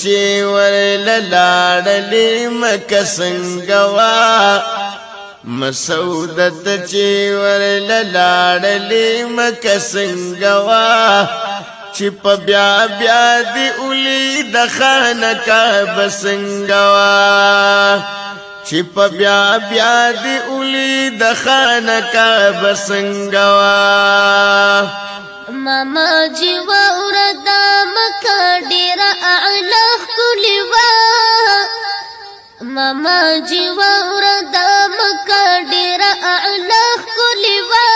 چې ورللاړلې مکه څنګه وه مسعودت چې ورللاړلې مکه څنګه وه چې په بیا بیا دې ولید خانه کعبه څنګه وه چې په بیا بیا دې ولید خانه کعبه څنګه وه ماما جی وردا مکه ډیره اعلی ښکلې وه ماما جی وردا مکه ډیره اعلی ښکلې وه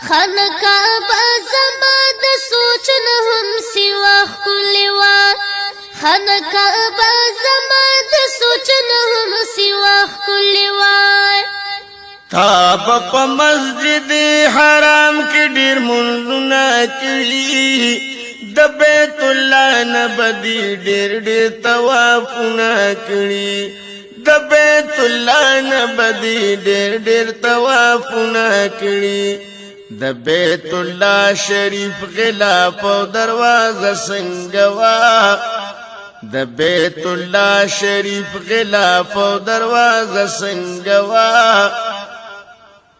خانه کعبه زما د سوچ نه هم سوا ښکلې وه خانه کعبه زما د سوچ نه هم سوا ښکلې وه تا په مسجد حرام کې ډېر منځونه کړي د بیت الله نه بدي ډېر طوافونه کړي د بیت الله نه بدي ډېر طوافونه کړي د بیت الله شریف غلاف او دروازه څنګه وه د بیت الله شریف غلاف او دروازه څنګه وه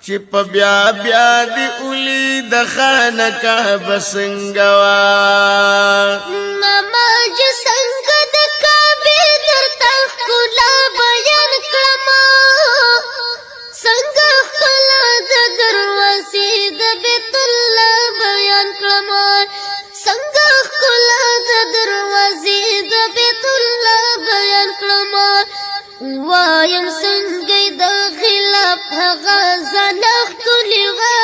چې په بیا بیا دې ولید خانه کعبه څنګه وه ماما چې څنګه د کعبې درته ښکلا بیان کړمه څنګه ښکلا د دروازې د بیت الله بیان کړمه څنګه ښکلا د دروازې د بیت الله بیان کړمه وایم څنګه د غلاف هغه ځله ښکلې وه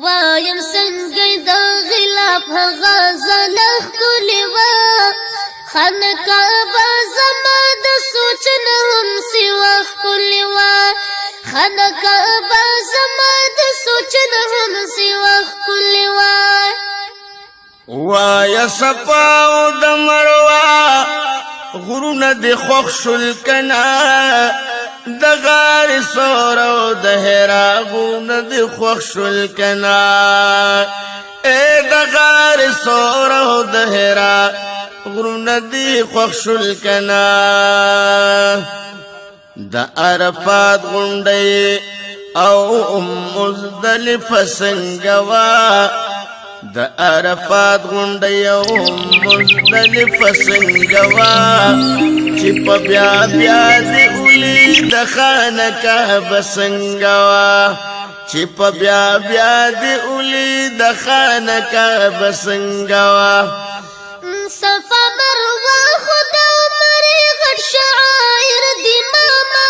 وایم څنګه د غلاف هغه ځله ښکلې وه خانه کعبه زما د سوچ نه هم سوا ښکلې وه خانه کعبه زما د سوچ نه هم سوا ښکلې وه وایا صفا او د مروه غرونه دې خوښ شول کنه د غار سور او د حرا غرونه دې خوښ شول کنه ای د غار سور او د حرا غرونه دې خوښ شول کنه د عرفات غونډۍ او مزدلفه څنګه وه د عرفات غونډۍ او مزدلفه څنګه وه چې په بیا بیا دې ولید خانه کعبه څنګه وه چې په بیا بیا دې ولید خانه کعبه څنګه وه صفا مروه خدا مرې غټ شعائر دي ماما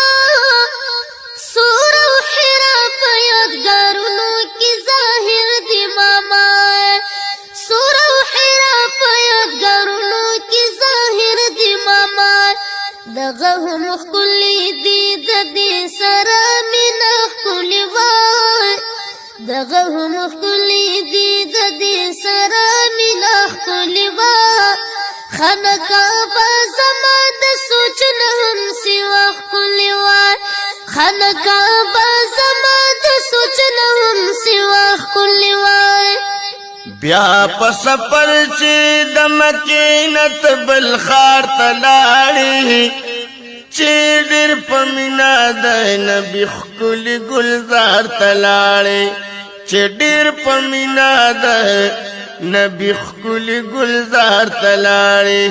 سور او حرا په یادګارونو کې ظاهر دي ماما سور او حرا په یادګارونو کې ظاهر دي ماما دغه هم ښکلې دي د دې سره مینه ښکلې وه دغه هم ښکلې دي د دې سره مینه ښکلې وه خانه کعبه زما د سوچ نه هم سوا ښکلې وه خانه کعبه زما د سوچ نه هم سوا ښکلې وه بیا په سفر چې د مکې نه ته بل ښار ته لاړې چې ډېر په مینه د نبي ښکلي ګلزار ته لاړې چې ډېر په مینه د نبي ښکلي ګلزار ته لاړې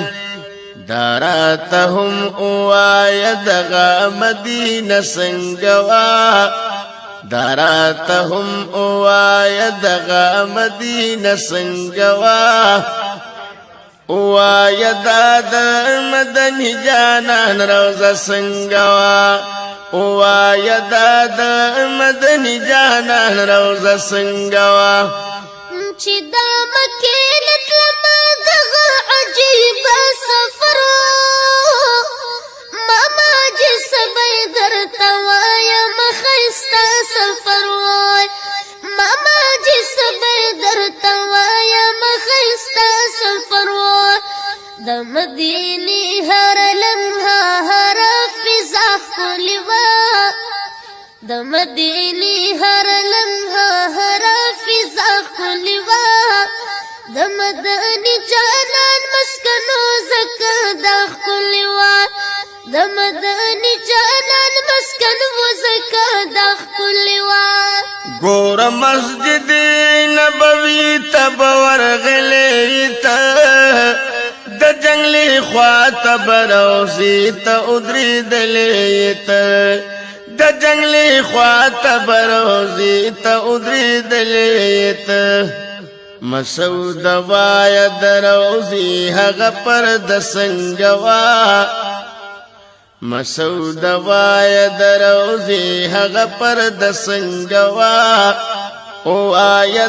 دا راته هم ووایه دغه مدینه څنګه وه دا راته هم ووایه دغه مدینه څنګه وه ووایه دا د مدني جانان روضه څنګه وه ووایه دا د مدني جانان روضه څنګه وه چې دا مکې نه تلمه دغه عجیبه سفر ماما چې څه به یې درته وایم ښایسته سفر وای ماما چې څه به یې درته وایم ښایسته سفر وای د مدینې هر لمحه هر فضا ښکلې وه د مدینې هر لمحه هر فضا ښکلې وه د مدني جانان مسکن د مدني جانان مسکن و زکا دا خپلی وا گور مسجد نبوی تب ورغلی تا د جنگلی خوات بروزی تا ادری دلی تا د جنگلی خوات بروزی تا ادری دلی تا مسعود وای دروزی هغه پر د سنگوا مسعود وای دروزی هغه پر د سنگوا او آیا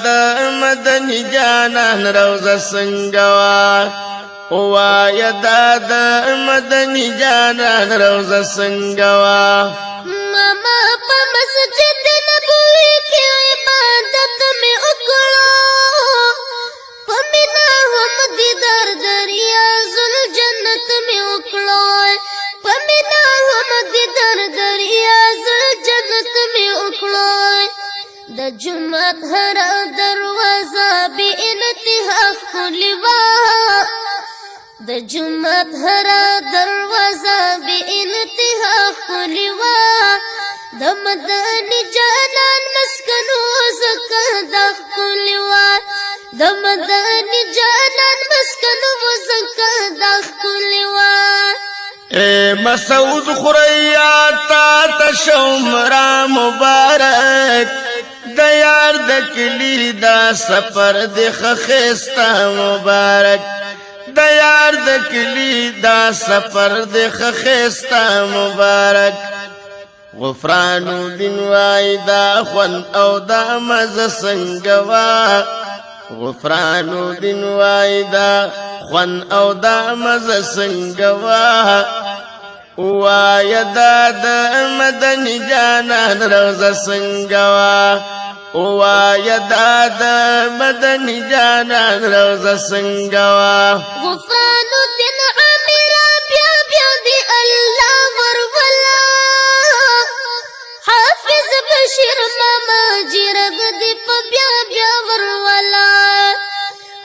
د مدنی جانان روزه سنگوا او آیا د مدنی جانان روزه سنگوا ماما په مسجد نبوي کې عبادت مې وکړو په مینا هم دیدار دریاز الجنت مې وکړو په مینا هم دیدار دریاز الجنت مې وکړو د جمعت هر دروازه بی انتها خپلی وا د جمعت هر دروازه بی انتها خپلی وا د مدني جانان مسکن و زکا دا خپلی وا د مدني جانان مسکن و زکا دا خپلی وا اے مسعود خوریا تا تشمرا مبارک د یار د کلی دا سفر د خخستا مبارک د یار د کلی دا سفر د خخستا مبارک غفرانو دین وای دا خون او دا مز سنگوا غفرانو دین وای دا خون او دا مز سنگوا وای دا د مدنی جانان روزه سنگوا وای دا د مدنی جانان روزه سنگوا غفران الدین عامرا بیا بیا دی الله ورولا حافظ بشیر ماما جرب دی په بیا بیا ورولا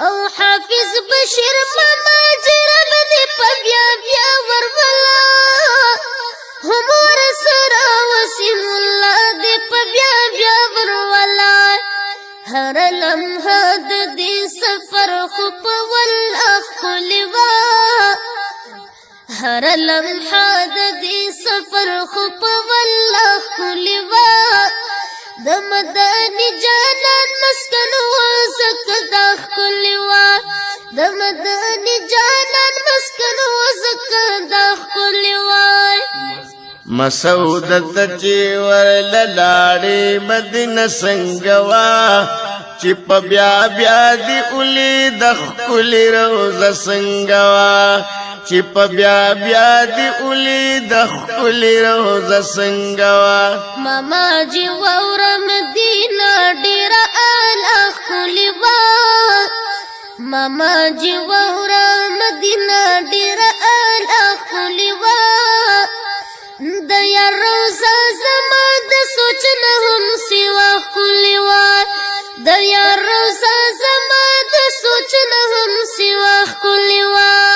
او حافظ بشیر ماما جرب دی په بیا بیا ورولا هم ورسرا وسیم الله دی په بیا بیا ورولا هر لمحه د دې سفر خو په والله خپلی وا هر لمحه د دې سفر خو په والله خپلی وا د مدني جانان مسکن و زکا دا خپلی وا د مدني جانان مسکن و زکا دا خپلی وا مسعود تچی ورللاړې مدینه سنگوا چې په بیا بیا دی اولی د خپلی روزه سنگوا چې په بیا بیا دی اولی د خپلی روزه سنگوا ماما جی وور مدینه ډیر اعلی خپلی وا ماما جی وور مدینه ډیر اعلی خپلی وا د یار روزه زما د سوچ نه هم سوا خپلی وا د یار روزه زما د سوچ نه هم سوا خپلی وا